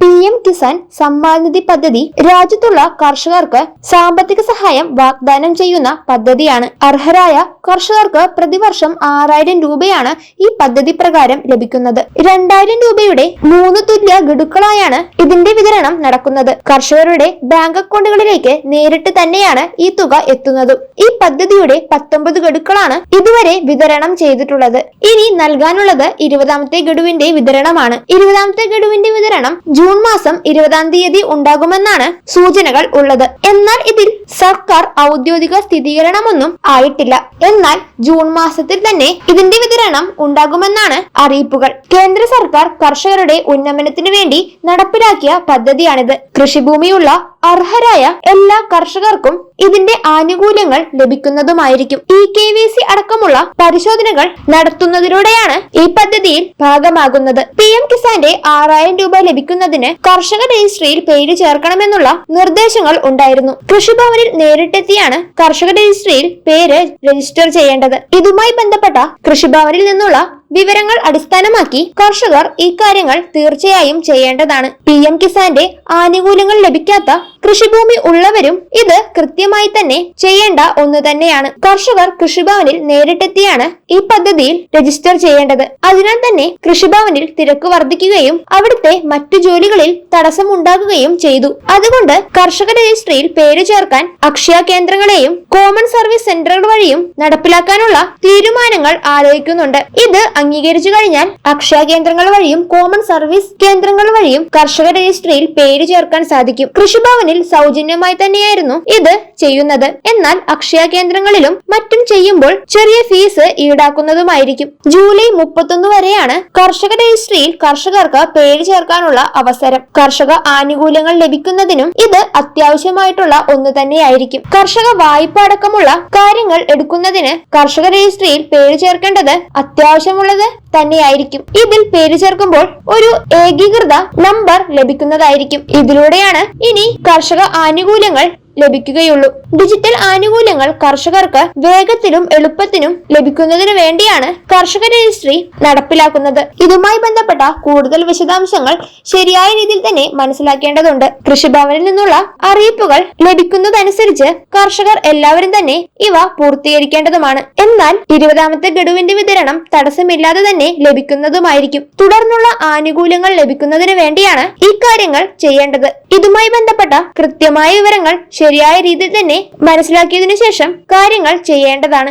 PM Kisan Samman Nidhi പദ്ധതി രാജ്യത്തുള്ള കർഷകർക്ക് സാമ്പത്തിക സഹായം വാഗ്ദാനം ചെയ്യുന്ന പദ്ധതിയാണ്. അർഹരായ കർഷകർക്ക് പ്രതിവർഷം 6000 രൂപയാണ് ഈ പദ്ധതി പ്രകാരം ലഭിക്കുന്നത്. 2000 രൂപയുടെ 3 തുല്യ ഗഡുക്കളായാണ് ഇതിന്റെ വിതരണം നടക്കുന്നത്. കർഷകരുടെ ബാങ്ക് അക്കൗണ്ടുകളിലേക്ക് നേരിട്ട് തന്നെയാണ് ഈ തുക എത്തുന്നത്. ഈ പദ്ധതിയുടെ 19 ഗഡുക്കളാണ് ഇതുവരെ വിതരണം ചെയ്തിട്ടുള്ളത്. ഇനി നൽകാനുള്ളത് 20ാമത്തെ ഗഡുവിന്റെ വിതരണമാണ്. 20ാമത്തെ ഗഡുവിന്റെ വിതരണം ജൂൺ മാസം 20ാം തീയതി ഉണ്ടാകുമെന്നാണ് സൂചനകൾ ഉള്ളത്. എന്നാൽ ഇതിൽ സർക്കാർ ഔദ്യോഗിക സ്ഥിരീകരണമൊന്നും ആയിട്ടില്ല. എന്നാൽ ജൂൺ മാസത്തിൽ തന്നെ ഇതിന്റെ വിതരണം ഉണ്ടാകുമെന്നാണ് അറിയിപ്പുകൾ. കേന്ദ്ര സർക്കാർ കർഷകരുടെ ഉന്നമനത്തിനു വേണ്ടി നടപ്പിലാക്കിയ പദ്ധതിയാണിത്. കൃഷിഭൂമിയുള്ള അർഹരായ എല്ലാ കർഷകർക്കും ഇതിന്റെ ആനുകൂല്യങ്ങൾ ലഭിക്കുന്നതുമായിരിക്കും. KYC അടക്കമുള്ള പരിശോധനകൾ നടത്തുന്നതിലൂടെയാണ് ഈ പദ്ധതിയിൽ ഭാഗമാകുന്നത്. PM കിസാന്റെ 6000 രൂപ ലഭിക്കുന്നതിന് കർഷക രജിസ്ട്രിയിൽ പേര് ചേർക്കണമെന്നുള്ള നിർദ്ദേശങ്ങൾ ഉണ്ടായിരുന്നു. കൃഷിഭവനിൽ നേരിട്ടെത്തിയാണ് കർഷക രജിസ്ട്രിയിൽ പേര് രജിസ്റ്റർ ചെയ്യേണ്ടത്. ഇതുമായി ബന്ധപ്പെട്ട കൃഷിഭവനിൽ നിന്നുള്ള വിവരങ്ങൾ അടിസ്ഥാനമാക്കി കർഷകർ ഈ കാര്യങ്ങൾ തീർച്ചയായും ചെയ്യേണ്ടതാണ്. PM കിസാന്റെ ആനുകൂല്യങ്ങൾ ലഭിക്കാത്ത കൃഷിഭൂമി ഉള്ളവരും ഇത് കൃത്യമായി തന്നെ ചെയ്യേണ്ട ഒന്ന് തന്നെയാണ്. കർഷകർ കൃഷിഭവനിൽ നേരിട്ടെത്തിയാണ് ഈ പദ്ധതിയിൽ രജിസ്റ്റർ ചെയ്യേണ്ടത്. അതിനാൽ തന്നെ കൃഷിഭവനിൽ തിരക്ക് വർദ്ധിക്കുകയും അവിടുത്തെ മറ്റു ജോലികളിൽ തടസ്സമുണ്ടാകുകയും ചെയ്തു. അതുകൊണ്ട് കർഷക രജിസ്ട്രിയിൽ പേര് ചേർക്കാൻ അക്ഷയ കേന്ദ്രങ്ങളെയും കോമൺ സർവീസ് സെന്ററുകൾ വഴിയും നടപ്പിലാക്കാനുള്ള തീരുമാനങ്ങൾ ആലോചിക്കുന്നുണ്ട്. ഇത് അംഗീകരിച്ചു കഴിഞ്ഞാൽ അക്ഷയ കേന്ദ്രങ്ങൾ വഴിയും കോമൺ സർവീസ് കേന്ദ്രങ്ങൾ വഴിയും കർഷക രജിസ്ട്രിയിൽ പേര് ചേർക്കാൻ സാധിക്കും. കൃഷിഭവനിൽ സൗജന്യമായി തന്നെയായിരുന്നു ഇത് ചെയ്യുന്നത്. എന്നാൽ അക്ഷയ കേന്ദ്രങ്ങളിലും മറ്റും ചെയ്യുമ്പോൾ ചെറിയ ഫീസ് ഈടാക്കുന്നതുമായിരിക്കും. ജൂലൈ 31 വരെയാണ് കർഷക രജിസ്ട്രിയിൽ കർഷകർക്ക് പേര് ചേർക്കാനുള്ള അവസരം. കർഷക ആനുകൂല്യങ്ങൾ ലഭിക്കുന്നതിനും ഇത് അത്യാവശ്യമായിട്ടുള്ള ഒന്ന് തന്നെയായിരിക്കും. കർഷക വായ്പ അടക്കമുള്ള കാര്യങ്ങൾ എടുക്കുന്നതിന് കർഷക രജിസ്ട്രിയിൽ പേര് ചേർക്കേണ്ടത് അത്യാവശ്യമുള്ളത് തന്നെയായിരിക്കും. ഇതിൽ പേര് ചേർക്കുമ്പോൾ ഒരു ഏകീകൃത നമ്പർ ലഭിക്കുന്നതായിരിക്കും. ഇതിലൂടെയാണ് ഇനി കർഷക ആനുകൂല്യങ്ങൾ ലഭിക്കുകയുള്ളൂ. ഡിജിറ്റൽ ആനുകൂല്യങ്ങൾ കർഷകർക്ക് വേഗത്തിലും എളുപ്പത്തിനും ലഭിക്കുന്നതിനു വേണ്ടിയാണ് കർഷക രജിസ്ട്രി നടപ്പിലാക്കുന്നത്. ഇതുമായി ബന്ധപ്പെട്ട കൂടുതൽ വിശദാംശങ്ങൾ ശരിയായ രീതിയിൽ തന്നെ മനസ്സിലാക്കേണ്ടതുണ്ട്. കൃഷിഭവനിൽ നിന്നുള്ള അറിയിപ്പുകൾ ലഭിക്കുന്നതനുസരിച്ച് കർഷകർ എല്ലാവരും തന്നെ ഇവ പൂർത്തീകരിക്കേണ്ടതുമാണ്. എന്നാൽ 20ാമത്തെ ഗഡുവിന്റെ വിതരണം തടസ്സമില്ലാതെ തന്നെ ലഭിക്കുന്നതുമായിരിക്കും. തുടർന്നുള്ള ആനുകൂല്യങ്ങൾ ലഭിക്കുന്നതിന് വേണ്ടിയാണ് ഈ കാര്യങ്ങൾ ചെയ്യേണ്ടത്. ഇതുമായി ബന്ധപ്പെട്ട കൃത്യമായ വിവരങ്ങൾ ശരിയായ രീതിയിൽ തന്നെ മനസ്സിലാക്കിയതിനു ശേഷം കാര്യങ്ങൾ ചെയ്യേണ്ടതാണ്.